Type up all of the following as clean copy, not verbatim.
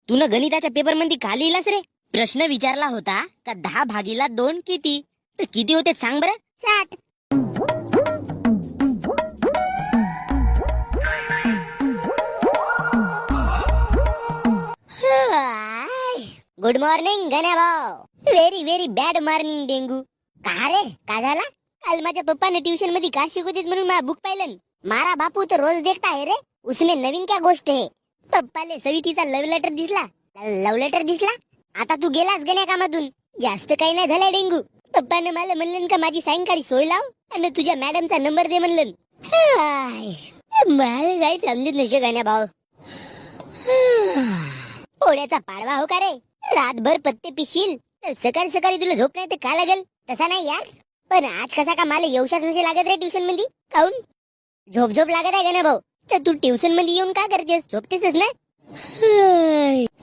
तू न गणिताच्या पेपर मध्ये का लिहिलास रे? प्रश्न विचारला होता का 10/2 किती, तर किती होते सांग बरं? 60. गुड मॉर्निंग गण्या भाऊ. Very very bad morning dengue. का रे, का झाला? काल माझ्या पप्पाने ट्युशन मध्ये का शिकवतेत म्हणून माझा बुक पाहिलं. मारा बापू तर रोज देखता है रे, उसमें नवीन क्या गोष्ट है? पप्पाले सवितीचा लव्ह लेटर दिसला. लव्ह लेटर दिसला? आता तू गेलास गण्या कामातून. जास्त काही नाही झालं डेंगू. पप्पाने मला म्हणलं का माझी सायंकाळी सोय लाव आणि तुझ्या मॅडमचा नंबर दे म्हणलं. मला काही समजत नसे गण्या भाऊ. पोळ्याचा पाडवा हो का रे? रातभर पत्ते पिशील तर सकाळी सकाळी तुला झोप नाही तर का लागल? तसा नाही यार, पण आज कसा का मला येऊशाच नसे लागत रे ट्युशन मध्ये. काऊन झोप झोप लागत आहे गण्या भाऊ? तर तू ट्युशन मध्ये येऊन का करतेस? झोपतेस ना?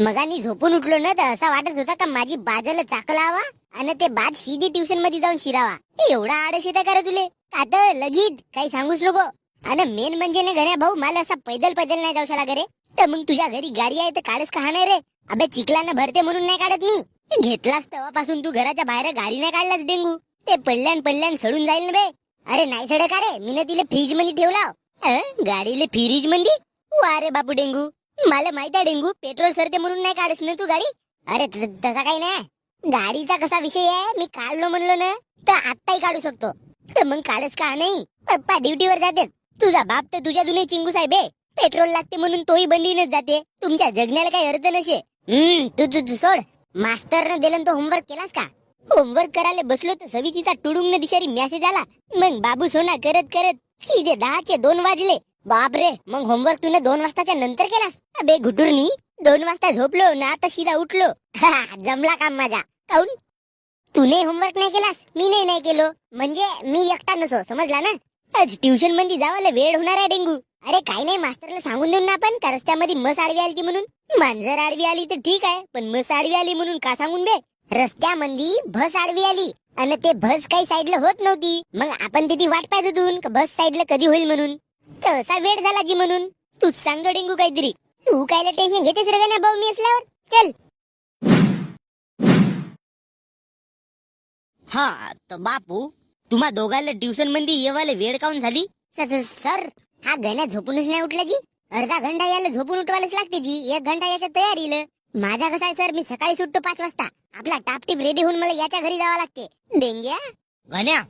मगानी झोपून उठलो ना तर असा वाटत होता का माझी बाजाला चाकलावा आणि ते बाद सीधी ट्युशन मध्ये जाऊन शिरावा. एवढा आळस येता का रे तुले? का तर लगीत काही सांगूच नको. आणि मेन म्हणजे ना गण्या भाऊ, मला असा पैदल नाही जाऊ शकला रे. तर मग तुझ्या घरी गाडी आहे तर काढच का नाही रे? अबे चिखलानं भरते म्हणून नाही काढत मी. घेतलास तेव्हापासून तू घराच्या बाहेर गाडी नाही काढलास डेंगू. ते पडल्यान सडून जाईल ना बे. अरे नाही सड का रे? मी ना तिला फ्रीज मध्ये ठेवला. गाडीले फ्रीज मध्ये? वा रे बापू डेंगू, मला माहित आहे डेंगू, पेट्रोल सरते म्हणून नाही काढस ना तू गाडी. अरे तसा काही नाही. गाडीचा कसा विषय आहे, मी काढलो म्हणलो ना तर आत्ताही काढू शकतो. तर मग काढस का नाही? पप्पा ड्युटीवर जाते. तुझा बाप तर तुझ्या जुने चिंगूस आहे बे. पेट्रोल लागते म्हणून तोही बंडीनेच जाते. तुमच्या जगण्याला काही अर्थ नसे. तू तू तू सोड. मास्तरनं दिलं तो होमवर्क केलास का? होमवर्क करायला बसलो तर सवितीचा टुडुंग दिशारी मेसेज आला. मग बाबू सोना करत करत सीधे 10चे 2 वाजले. बाप रे, मग होमवर्क तुने 2 वाजताच्या नंतर केलास? अबे घुटुरनी, 2 वाजता झोपलो ना आता शिदा उठलो. जमला काम माझा. काऊन तूने होमवर्क नाही केलास? मी नाही केलो म्हणजे मी एकटा नसो, समजला ना? आज ट्युशन मध्ये जावायला वेळ होणार आहे डेंगू. अरे काही नाही, मास्तरला सांगून देऊन ना आपण का रस्त्यामध्ये मस आडवी आली ती म्हणून. मांजर आडवी आली तर ठीक आहे, पण मस आडवी आली म्हणून का सांगून बे? रस्त्यामध्ये भस आडवी आली आणि ते भस काही साईडला होत नव्हती. मग आपण तिथे वाट पाहत होतो का भस साईडला कधी होईल म्हणून. तसा वेळ झाला जी म्हणून. तूच सांग डेंगू काहीतरी. तू कायला टेन्शन घेतेस रे ना भाऊ? मी असल्यावर चल. हा तर बापू, तुम्हा दोघांना ट्युशन मध्ये येवायला वेळ काऊन झाली? सर, हा गण्या झोपूनच नाही उठला जी. अर्धा घंटा याला झोपून उठवायलाच लागते जी. 1 घंटा याच्या तयारीला. माझा कसा आहे सर, मी सकाळी सुटतो 5 वाजता. आपला टापटीप रेडी होऊन मला याच्या घरी जावं लागते. डेंग्या गण्या.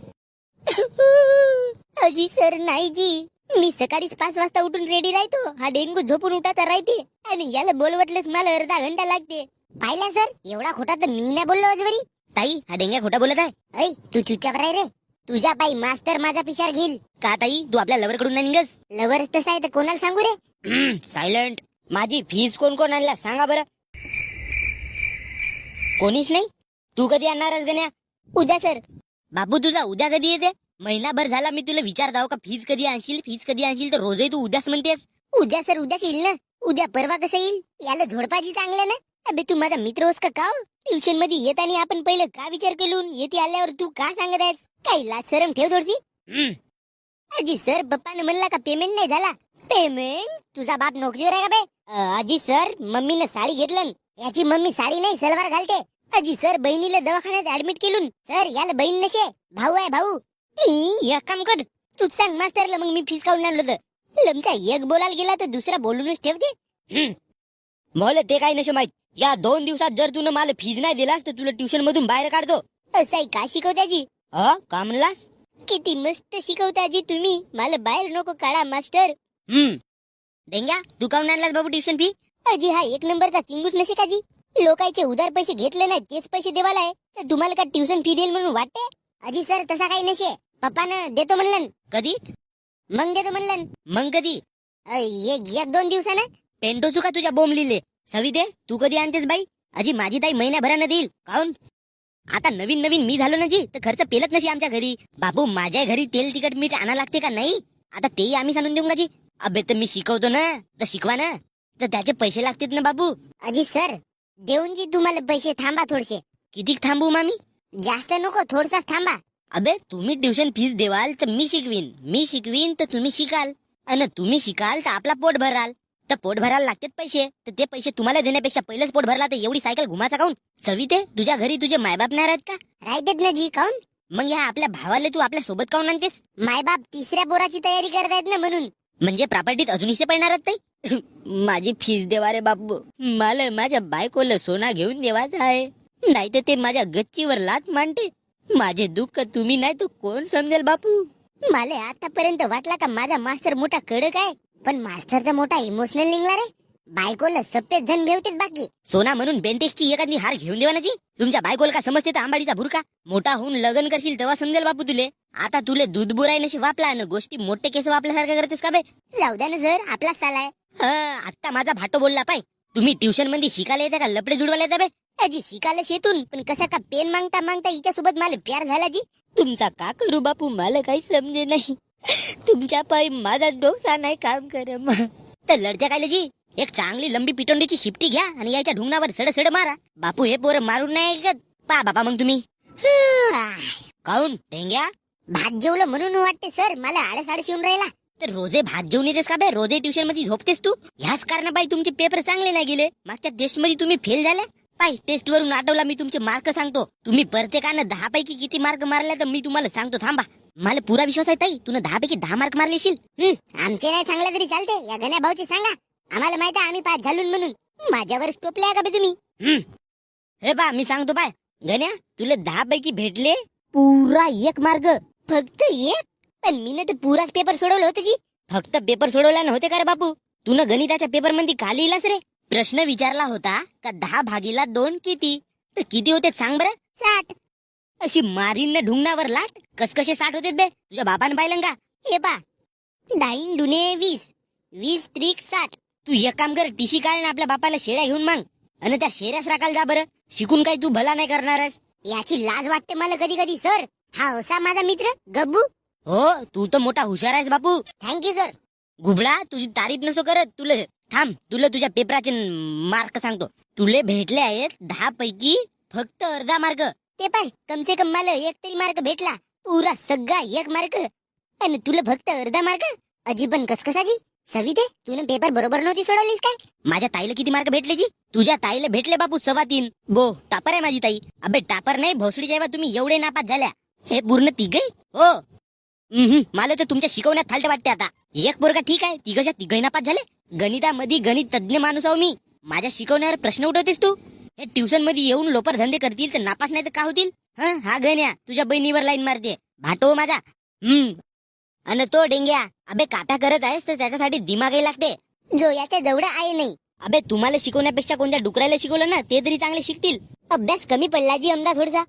अजी सर नाही जी, मी सकाळीच 5 वाजता उठून रेडी राहतो. हा डेंगू झोपून उठाचा राहते आणि याला बोलवटलेच मला अर्धा घंटा लागते. पाहिला सर, एवढा खोटा तर मी नाही बोललो आजवरी. ताई, हा डेंग्या खोटा बोलत आहे. ऐ तू चुपचाप राह रे. तुझ्या पायी मास्तर माझा पिशार घेईल. का ताई, तू आपल्या लवर कडून नाही निघस? लवर तसा आहे तर कोणाला सांगू रे? सायलेंट. माझी फीस कोण कोण आणला सांगा बरं? कोणीच नाही. तू कधी आणणारच गण्या? उद्या सर. बापू तुझा उद्या कधी येते? महिनाभर झाला मी तुला विचारताव का फीस कधी आणशील तर रोजही तू उद्याच म्हणतेस. उद्या सर, उद्याच येईल ना. उद्या परवा कसं येईल? याला झोडपाजी चांगलं ना. अबे तू माझा मित्र होस का? ट्युशन मध्ये येताना आपण पहिलं का विचार केलून येते आल्यावर तू का सांगत आहेस? काही लाज शरम ठेव थोडीशी. अजी सर, पप्पाने म्हणला का पेमेंट नाही झाला. पेमेंट? तुझा बाप नोकरीवर आहे का बे? अजी सर, मम्मीने साडी घेतलं. याची मम्मी साडी नाही सलवार घालते. अजी सर, बहिणीला दवाखान्यात ऍडमिट केलून. सर याला बहीण नशे, भाऊ आहे भाऊ. एक काम कर, तू सांग मास्तरला मग मी फीस काढून आणलं तर. लमचा एक बोलायला गेला तर दुसरा बोलूनच ठेवते. मला ते काही नशे माहित. या 2 दिवसात जर तू मला फीज नाही दिलास तर तुला ट्युशन मधून बाहेर काढतो. असं का शिकवताजी? का म्हणलास? किती मस्त शिकवताजी तुम्ही. मला बाहेर नको काढा मास्टर. डेंग्या, तू काऊन आणलास बाबू ट्युशन फी? अजी हा 1 नंबरचा चिंगूस नसे का जी. लोकांचे उधार पैसे घेतले नाही तेच पैसे देवाला आहे तर तुम्हाला का ट्युशन फी देईल म्हणून वाटते? अजी सर, तसा काही नसे. पप्पानं देतो म्हणलं. कधी? मग देतो म्हणलं. मग कधी? 1-2 दिवसानं. पेंटो चुका तुझ्या बोंब लिहिले. सविते, तू कधी आणतेस बाई? अजी माझी ताई महिन्याभरानं देईल. काऊन? आता नवीन मी झालो ना जी, तर खर्च पेलत नशी आमच्या घरी. बाबू माझ्या घरी तेल तिखट मीठ आणा लागते का नाही? आता तेही आम्ही आणून देऊ का जी? अबे तर मी शिकवतो ना, तर शिकवा ना. तर त्याचे पैसे लागतात ना बाबू. अजी सर, देऊन जी तुम्हाला पैसे. थांबा थोडेसे. किती थांबू मामी? जास्त नको, थोडसाच थांबा. अबे तुम्ही ट्युशन फीस देवाल तर मी शिकवीन तर तुम्ही शिकाल. आणि तुम्ही शिकाल तर आपला पोट भराल. तर पोट भरायला लागतात पैसे, तर ते पैसे तुम्हाला देण्यापेक्षा पहिलेच पोट भरला तर एवढी सायकल घुमाचा काऊन? सविते, तुझ्या घरी तुझे मायबाप नाही राहत का? राहतात ना जी. काऊन? मग ह्या आपल्या भावाला तू आपल्या सोबत काऊन आणतेस? मायबाप तिसऱ्या पोराची तयारी करतायत ना म्हणून. म्हणजे प्रॉपर्टीत अजून हिस्से पडणार आहेत ताई? माझी फीस देवा रे बापू, मला माझ्या बायकोला सोना घेऊन देवाचा आहे, नाही तर ते माझ्या गच्चीवर लात मांडते. माझे दुःख तुम्ही नाही तर कोण समजेल बापू? मला आतापर्यंत वाटला का माझा मास्टर मोठा कडक आहे, पण मास्टरचा मोठा इमोशनल निघला रे. बायकोला सप्तेच जण भेवतेत बाकी. सोना म्हणून बेंटेक्सची एखादी हार घेऊन देवा ना जी. तुमच्या बायकोला का समजते तर आंबाडीचा भुरका? मोठा होऊन लग्न करशील तेव्हा समजेल बापू तुले. आता तुले दूध बुराई नशी वापला ना, गोष्टी मोठे केस वापल्यासारखं करतेस का बे? जाऊ द्या ना सर, आपलाच चालाय. आता माझा भाटो बोलला पाय. तुम्ही ट्युशन मध्ये शिकायला येता का लपडे जुडवायला येता बे? अजी शिकायला शेतून, पण कसा का पेन मागता मागता हिच्या सोबत मला प्यार झाला जी. तुमचा का करू बापू, मला काही समजे नाही. तुमच्या पायी माझा डोसा नाही काम कर. तर लढत्या काय जी, एक चांगली लंबी पिटोंडीची शिपटी घ्या आणि याच्या ढुंगणावर सड सड मारा. बापू हे पोरं मारून नाही ऐकत. पा बापा मग तुम्ही काऊन ढेंग्या? भात जेवलं म्हणून वाटते सर, मला आळस आळस येऊन राहिला. तर रोजे भात जेवून येतेस का बे? रोजे ट्युशन मध्ये झोपतेस तू? ह्याच कारणाबाई तुमचे पेपर चांगले नाही गेले. मागच्या टेस्ट मध्ये तुम्ही फेल झाल्या. पाय टेस्ट वरून आठवला मी तुमचे मार्क सांगतो. तुम्ही प्रत्येकानं 10 पैकी किती मार्क मारले तर मी तुम्हाला सांगतो, थांबा. मला पुरा विश्वास आहे ताई, तुला 10 पैकी 10 मार्क मारलेशील. आमचे नाही सांगले तरी चालते, या गण्या भाऊची सांगा. आम्हाला माहित आहे आम्ही 5 झालो म्हणून. माझ्यावर टोपले का बे तुम्ही? हे बा मी सांगतो बाय, गण्या तुला 10 पैकी भेटले पुरा 1 मार्क. फक्त 1? पण मी ना ते पुराच पेपर सोडवलं होतं जी. फक्त पेपर सोडवला नव्हते का रे बापू? तू न गणिताच्या पेपर मध्ये का लिहिलास रे? प्रश्न विचारला होता का 10 भागीला 2 किती, तर किती होते सांग बरं? 60. अशी मारीन न ढुंगणावर लाट. कस कसे 60 होते बे? तुझ्या बापानं पाहिलं का? हे पा 10 दुने 20, 20 त्रिक 60. तू एक काम कर, टीसी काढ ना आपल्या बापाला शेळ्या घेऊन माग आणि त्या शेऱ्यास राखायला जा बरं. शिकून काही तू भला नाही करणारस. याची लाज वाटते मला कधी कधी सर. हा होसा माझा मित्र गब्बू. हो तू तर मोठा हुशार आहेस बापू. Thank you sir. गुबळा तुझी तारीफ नसो करत. तुला तुझ्या पेपराचे मार्क सांगतो. तुले भेटले आहेत 10 पैकी फक्त अर्धा मार्क. ते पाय, कम से कम मला 1 तरी मार्क भेटला. पुरा सगळा 1 मार्क आणि तुला फक्त अर्धा मार्क. अजीबन कसकसाजी. सविते, तूने पेपर बरोबर नव्हती सोडवलीस काय? माझ्या ताईला किती मार्क भेटले जी? तुझ्या ताईला भेटले बापू 3.25. बो टापर आहे माझी ताई. अबे टापर नाही भोसडी जेव्हा तुम्ही एवढे नापास झाल्या. हे पूर्ण तिघही? हो. मला तर तुमच्या शिकवण्यात फाल्ट वाटते आता. एक पोरगा ठीक आहे, तिघच्या तिघही नापास झाले. गणितामध्ये गणित तज्ञ माणूस आहो मी. माझ्या शिकवण्यावर प्रश्न उठवतेस तू? हे ट्युशन मध्ये येऊन लोपर धंदे करतील तर नापास नाही तर का होतील? हा गण्या तुझ्या बहिणीवर लाईन मारते. भाटो माझा. अन तो डेंग्या, अबे काटा करत आहेस तर त्याच्यासाठी दिमागही लागते, जो याच्या जवळ आहे नाही. अबे तुम्हाला शिकवण्यापेक्षा कोणत्या डुकरायला शिकवलं ना ते तरी चांगले शिकतील. अभ्यास कमी पडला जी आमदा थोडासा.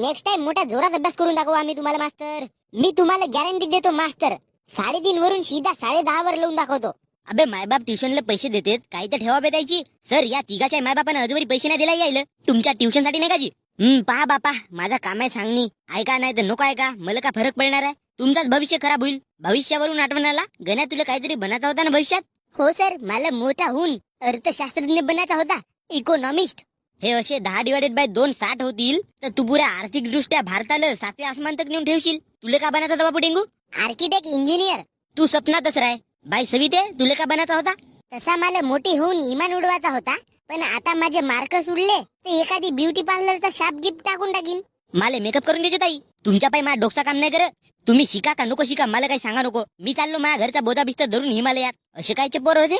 नेक्स्ट टाइम मोठा जोरात अभ्यास करून दाखवू आम्ही तुम्हाला मास्तर. मी तुम्हाला गॅरंटी देतो मास्तर. 3.5 वरून सीधा 10.5 वर लावून दाखवतो. अबे मायबाप ट्युशनला पैसे देतेत, काही तर ठेवा बेतायची. सर या तिघाच्या मायबापानं अजूनही पैसे नाही दिला यायला तुमच्या ट्युशन साठी नाही का जी? पहा बापा, माझा काम आहे सांगणी. ऐका नाही तर नको ऐका, मला का फरक पडणार आहे? तुमचाच भविष्य खराब होईल. भविष्यावरून आठवण आला, गण्या तुला काहीतरी बनायचा होता ना भविष्यात? हो सर, मला मोठा होऊन अर्थशास्त्रज्ञ बनायचा होता, इकॉनॉमिस्ट. हे असे 10/2 60 होतील तर तू पुऱ्या आर्थिक दृष्ट्या भारताला 7व्या आसमान तक नेऊन ठेवशील. तुला का बनायचा होता बापू डेंगू? Architect engineer. तू सपनातच राय. बाई सविते, तुला का बनायचा होता? तसा मला मोठी होऊन इमान उडवायचा होता, पण आता माझे मार्क सुटले तर एखादी ब्युटी पार्लरचा शाप गिफ्ट टाकून टाकीन. मला मेकअप करून द्यायचे ताई. तुमच्या पायी माझा डोकसा काम नाही करत. तुम्ही शिका का नको शिका मला काही सांगा नको. मी चाललो माझ्या घरचा बोधा बिस्तर धरून हिमालयात. असे कायचे पोर होते?